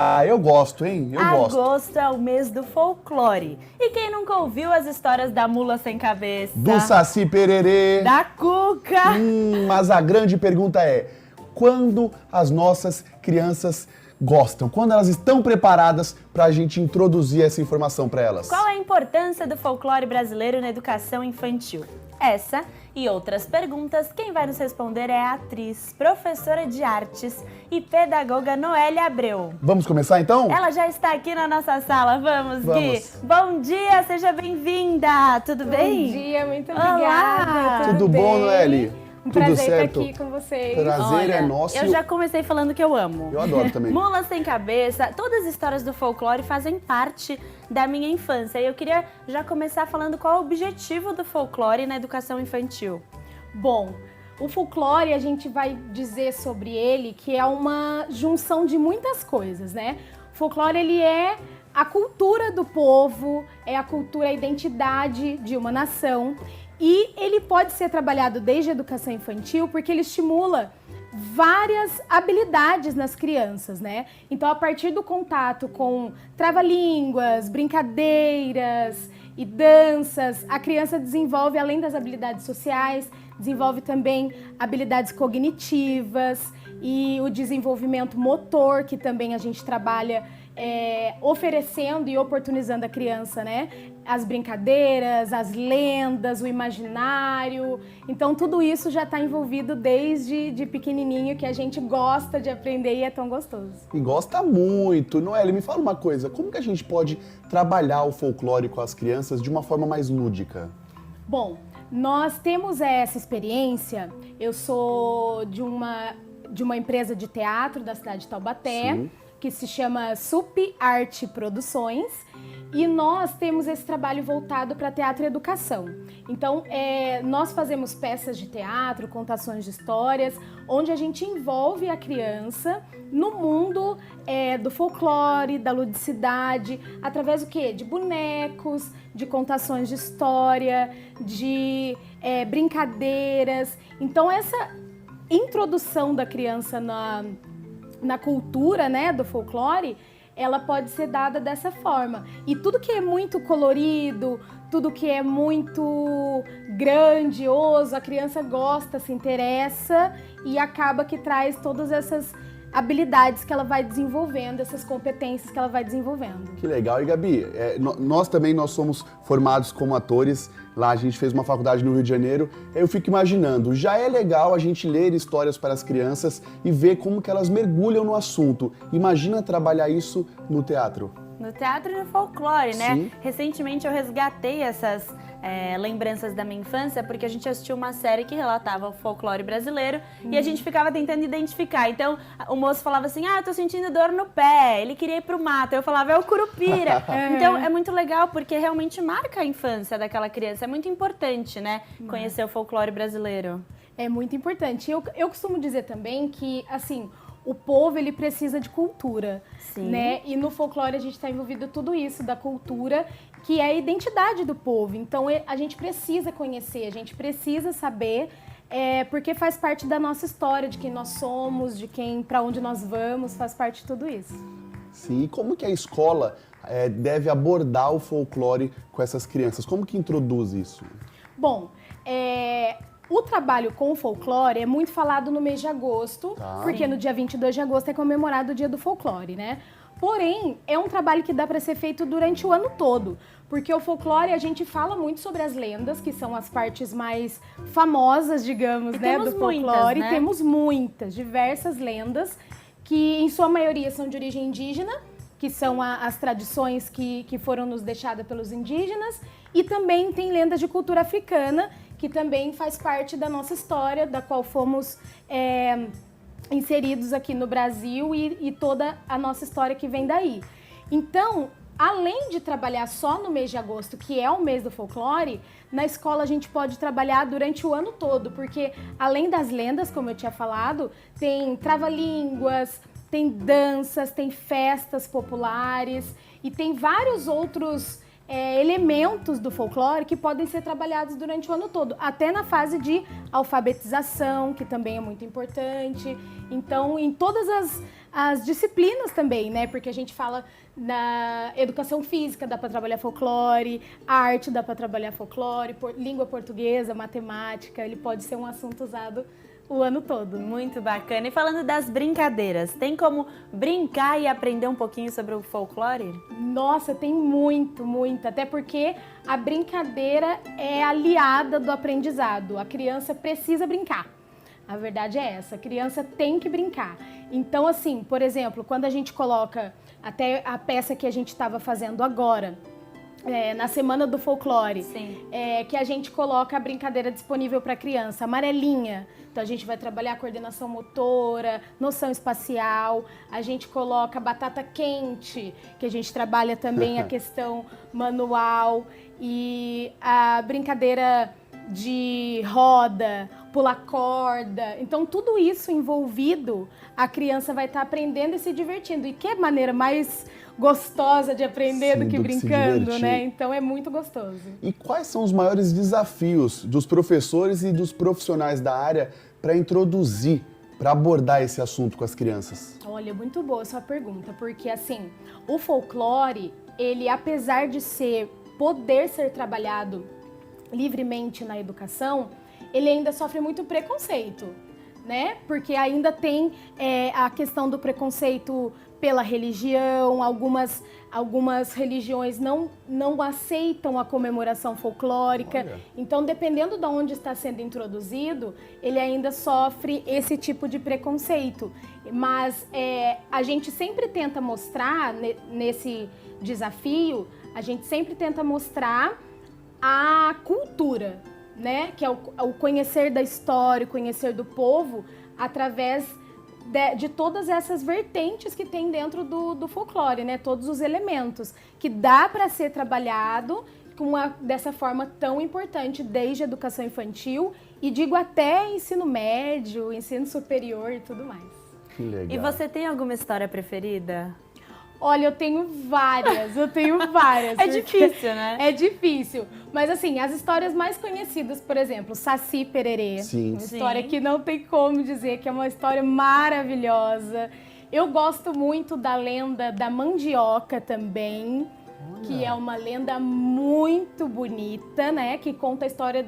Ah, eu gosto, hein? Eu gosto. Agosto é o mês do folclore. E quem nunca ouviu as histórias da mula sem cabeça? Do Saci Pererê. Da Cuca? Mas a grande pergunta é, quando as nossas crianças gostam? Quando elas estão preparadas para a gente introduzir essa informação para elas? Qual é a importância do folclore brasileiro na educação infantil? Essa e outras perguntas, quem vai nos responder é a atriz, professora de artes e pedagoga Noélia Abreu. Vamos começar então? Ela já está aqui na nossa sala. Vamos, Vamos. Gui. Bom dia, seja bem-vinda. Tudo bem? Bom dia, muito Olá. obrigada. Tudo bom, Noeli? Um Tudo prazer certo? estar aqui com vocês. Prazer Olha, é nosso. eu já comecei falando que eu amo. Eu adoro também. Mula sem cabeça, todas as histórias do folclore fazem parte da minha infância. E eu queria já começar falando qual é o objetivo do folclore na educação infantil. Bom, o folclore, a gente vai dizer sobre ele que é uma junção de muitas coisas, né? O folclore, ele é a cultura do povo, é a cultura, a identidade de uma nação. E ele pode ser trabalhado desde a educação infantil porque ele estimula várias habilidades nas crianças, né? Então, a partir do contato com trava-línguas, brincadeiras e danças, a criança desenvolve, além das habilidades sociais, desenvolve também habilidades cognitivas e o desenvolvimento motor, que também a gente trabalha oferecendo e oportunizando a criança, né? As brincadeiras, as lendas, o imaginário. Então, tudo isso já está envolvido desde de pequenininho, que a gente gosta de aprender e é tão gostoso. E gosta muito. Noeli, me fala uma coisa, como que a gente pode trabalhar o folclore com as crianças de uma forma mais lúdica? Bom, nós temos essa experiência. Eu sou de uma empresa de teatro da cidade de Taubaté, Sim. que se chama Sup Arte Produções, e nós temos esse trabalho voltado para teatro e educação. Então, nós fazemos peças de teatro, contações de histórias, onde a gente envolve a criança no mundo do folclore, da ludicidade, através do quê? De bonecos, de contações de história, de brincadeiras. Então, essa introdução da criança na cultura, né, do folclore, ela pode ser dada dessa forma. E tudo que é muito colorido, tudo que é muito grandioso, a criança gosta, se interessa e acaba que traz todas essas habilidades que ela vai desenvolvendo, essas competências que ela vai desenvolvendo. Que legal. E Gabi, nós somos formados como atores. Lá a gente fez uma faculdade no Rio de Janeiro. Eu fico imaginando, já é legal a gente ler histórias para as crianças e ver como que elas mergulham no assunto. Imagina trabalhar isso no teatro. No teatro e no folclore, né? Sim. Recentemente eu resgatei essas lembranças da minha infância porque a gente assistiu uma série que relatava o folclore brasileiro e a gente ficava tentando identificar. Então o moço falava assim, eu tô sentindo dor no pé, ele queria ir pro mato. Eu falava, é o curupira. Então é muito legal porque realmente marca a infância daquela criança. É muito importante, né? Conhecer o folclore brasileiro. É muito importante. Eu costumo dizer também que, assim, o povo, ele precisa de cultura, Sim. né? E no folclore a gente está envolvido tudo isso da cultura, que é a identidade do povo. Então a gente precisa conhecer, a gente precisa saber, porque faz parte da nossa história, de quem nós somos, de para onde nós vamos, faz parte de tudo isso. Sim, e como que a escola deve abordar o folclore com essas crianças? Como que introduz isso? Bom, o trabalho com o folclore é muito falado no mês de agosto, Tá. porque no dia 22 de agosto é comemorado o dia do folclore, né? Porém, é um trabalho que dá para ser feito durante o ano todo, porque o folclore a gente fala muito sobre as lendas, que são as partes mais famosas, digamos, né, do folclore. Muitas, né? Temos muitas, diversas lendas, que em sua maioria são de origem indígena, que são as tradições que foram nos deixadas pelos indígenas, e também tem lendas de cultura africana, que também faz parte da nossa história, da qual fomos inseridos aqui no Brasil e toda a nossa história que vem daí. Então, além de trabalhar só no mês de agosto, que é o mês do folclore, na escola a gente pode trabalhar durante o ano todo, porque além das lendas, como eu tinha falado, tem trava-línguas, tem danças, tem festas populares e tem vários outros elementos do folclore que podem ser trabalhados durante o ano todo, até na fase de alfabetização, que também é muito importante. Então, em todas as disciplinas também, né? Porque a gente fala na educação física, dá para trabalhar folclore, arte dá para trabalhar folclore, língua portuguesa, matemática, ele pode ser um assunto usado o ano todo. Muito bacana. E falando das brincadeiras, tem como brincar e aprender um pouquinho sobre o folclore? Nossa, tem muito, muito. Até porque a brincadeira é aliada do aprendizado. A criança precisa brincar. A verdade é essa, a criança tem que brincar. Então, assim, por exemplo, quando a gente coloca até a peça que a gente estava fazendo agora, na Semana do Folclore, que a gente coloca a brincadeira disponível para a criança, amarelinha. Então a gente vai trabalhar coordenação motora, noção espacial, a gente coloca batata quente, que a gente trabalha também a questão manual, e a brincadeira de roda, pular corda. Então tudo isso envolvido, a criança vai estar aprendendo e se divertindo. E que maneira mais gostosa de aprender do que brincando, né? Então é muito gostoso. E quais são os maiores desafios dos professores e dos profissionais da área para introduzir, para abordar esse assunto com as crianças? Olha, muito boa a sua pergunta, porque assim, o folclore, ele apesar de poder ser trabalhado livremente na educação, ele ainda sofre muito preconceito, né? Porque ainda tem a questão do preconceito pela religião, algumas religiões não aceitam a comemoração folclórica. Olha. Então, dependendo de onde está sendo introduzido, ele ainda sofre esse tipo de preconceito. Mas a gente sempre tenta mostrar, nesse desafio, a gente sempre tenta mostrar a cultura, né? Que é o conhecer da história, o conhecer do povo, através de todas essas vertentes que tem dentro do folclore, né? Todos os elementos que dá para ser trabalhado dessa forma tão importante, desde a educação infantil e digo até ensino médio, ensino superior e tudo mais. Que legal. E você tem alguma história preferida? Olha, eu tenho várias. É difícil, né? É difícil. Mas assim, as histórias mais conhecidas, por exemplo, Saci Pererê. Sim. Uma história que não tem como dizer que é uma história maravilhosa. Eu gosto muito da lenda da mandioca também, que é uma lenda muito bonita, né? Que conta a história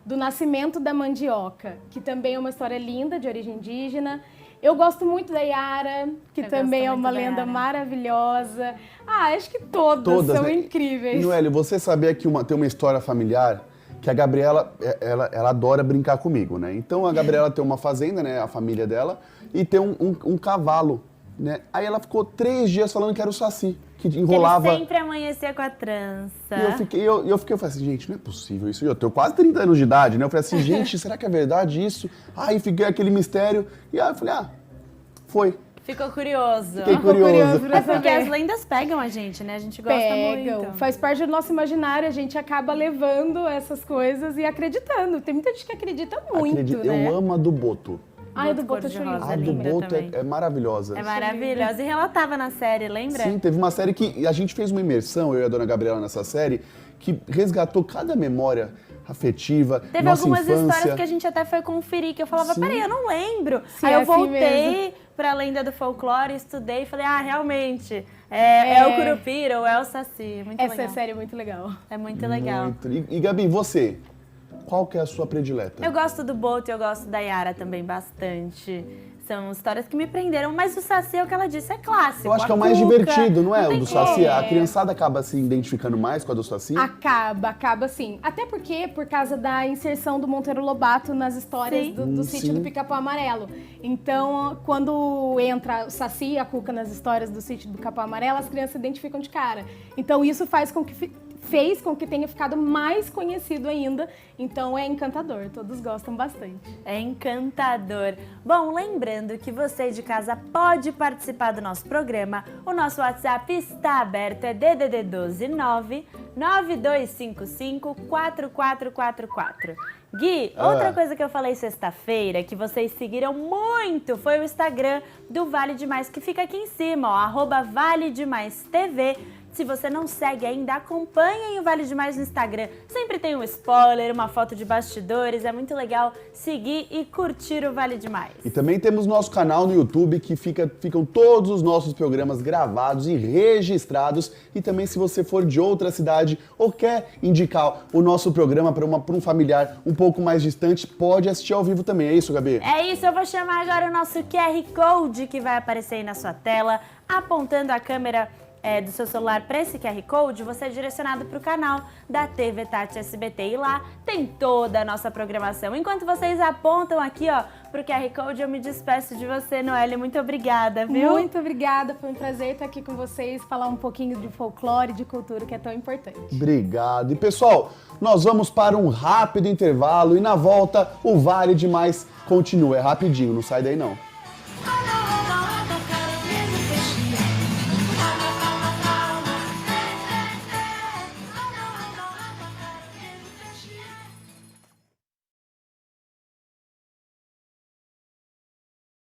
do nascimento da mandioca, que também é uma história linda, de origem indígena. Eu gosto muito da Yara, que também é uma lenda maravilhosa. Acho que todas são incríveis. Noeli, você sabia que tem uma história familiar que a Gabriela, ela adora brincar comigo, né? Então a Gabriela tem uma fazenda, né? A família dela, e tem um cavalo, né? Aí ela ficou 3 dias falando que era o Saci, que enrolava. Ele sempre amanhecia com a trança. E eu falei assim, gente, não é possível isso. Eu tenho quase 30 anos de idade, né? Eu falei assim, gente, será que é verdade isso? Aí fiquei aquele mistério. E aí eu falei, foi. Ficou curioso. Fiquei curioso. É porque as lendas pegam a gente, né? A gente gosta muito. Faz parte do nosso imaginário, a gente acaba levando essas coisas e acreditando. Tem muita gente que acredita muito, né? Eu amo a do Boto. A do Boto de rosa. A do Boto é maravilhosa. É maravilhosa. E relatava na série, lembra? Sim, teve uma série que a gente fez uma imersão, eu e a dona Gabriela, nessa série, que resgatou cada memória afetiva, Teve nossa algumas infância. histórias que a gente até foi conferir, que eu falava, peraí, eu não lembro. Sim, aí eu assim voltei mesmo. pra lenda do folclore, estudei e falei, realmente, é o Curupira ou é o Saci. Muito Essa legal. série é muito legal. É muito legal. Muito. E Gabi, você? Qual que é a sua predileta? Eu gosto do Boto e eu gosto da Yara também bastante. São histórias que me prenderam, mas o Saci, é o que ela disse, é clássico. Eu acho que é o mais divertido, não é? O do Saci. A criançada acaba se identificando mais com a do Saci? Acaba sim. Até porque, por causa da inserção do Monteiro Lobato nas histórias do Sítio do Pica-Pau Amarelo. Então, quando entra o Saci e a Cuca nas histórias do Sítio do Pica-Pau Amarelo, as crianças se identificam de cara. Então, isso fez com que tenha ficado mais conhecido ainda. Então é encantador, todos gostam bastante. É encantador. Bom, lembrando que você de casa pode participar do nosso programa. O nosso WhatsApp está aberto, é DDD 12 9255 4444. Gui, outra coisa que eu falei sexta-feira, que vocês seguiram muito, foi o Instagram do Vale Demais, que fica aqui em cima, @ValeDemaisTV. Se você não segue ainda, acompanhem o Vale Demais no Instagram. Sempre tem um spoiler, uma foto de bastidores, é muito legal seguir e curtir o Vale Demais. E também temos nosso canal no YouTube que ficam todos os nossos programas gravados e registrados. E também se você for de outra cidade ou quer indicar o nosso programa para um familiar um pouco mais distante, pode assistir ao vivo também. É isso, Gabi? É isso, eu vou chamar agora o nosso QR Code que vai aparecer aí na sua tela, apontando a câmera do seu celular para esse QR Code, você é direcionado para o canal da TV Tati SBT e lá tem toda a nossa programação. Enquanto vocês apontam aqui, ó, para o QR Code, eu me despeço de você, Noélia. Muito obrigada, viu? Muito obrigada, foi um prazer estar aqui com vocês, falar um pouquinho de folclore, de cultura, que é tão importante. Obrigado. E pessoal, nós vamos para um rápido intervalo e na volta o Vale Demais continua. É rapidinho, não sai daí não.